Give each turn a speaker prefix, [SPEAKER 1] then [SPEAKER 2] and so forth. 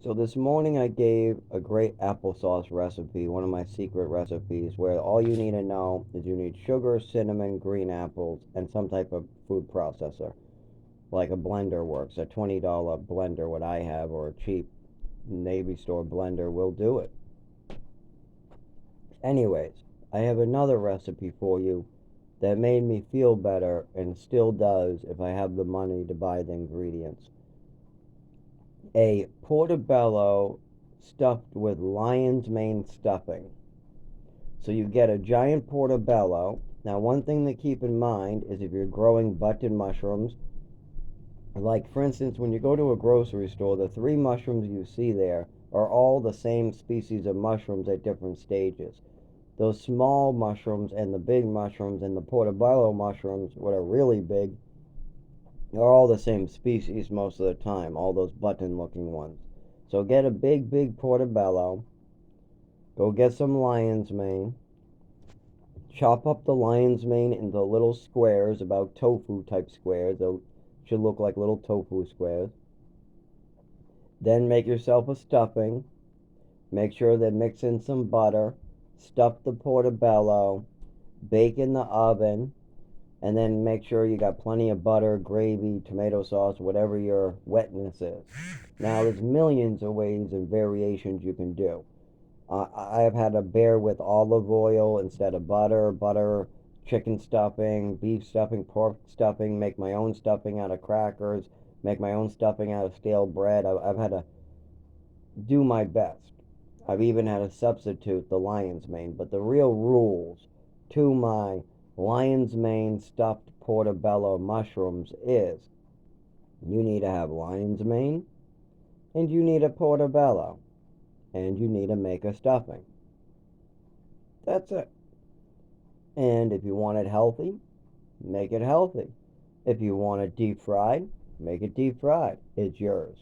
[SPEAKER 1] So this morning I gave a great applesauce recipe, one of my secret recipes, where all you need to know is you need sugar, cinnamon, green apples, and some type of food processor. Like a blender works. A $20 blender, what I have, or a cheap Navy store blender will do it. Anyways, I have another recipe for you that made me feel better and still does if I have the money to buy the ingredients. A portobello stuffed with lion's mane stuffing. So you get a giant portobello. Now, one thing to keep in mind is if you're growing button mushrooms, like for instance, when you go to a grocery store, the three mushrooms you see there are all the same species of mushrooms at different stages. Those small mushrooms and the big mushrooms and the portobello mushrooms, what are really big, are all the same species most of the time, all those button looking ones. So get a big portobello, go get some lion's mane, chop up the lion's mane into little squares, about tofu type squares. They should look like little tofu squares. Then make yourself a stuffing. Make sure that mix in some butter. Stuff the portobello. Bake in the oven. And then make sure you got plenty of butter, gravy, tomato sauce, whatever your wetness is. Now, there's millions of ways and variations you can do. I have had a bear with olive oil instead of butter, chicken stuffing, beef stuffing, pork stuffing, make my own stuffing out of crackers, make my own stuffing out of stale bread. I've had to do my best. I've even had to substitute the lion's mane. But the real rules to my lion's mane stuffed portobello mushrooms is you need to have lion's mane and you need a portobello and you need to make a stuffing. That's it. And if you want it healthy, make it healthy. If you want it deep fried, make it deep fried. It's yours.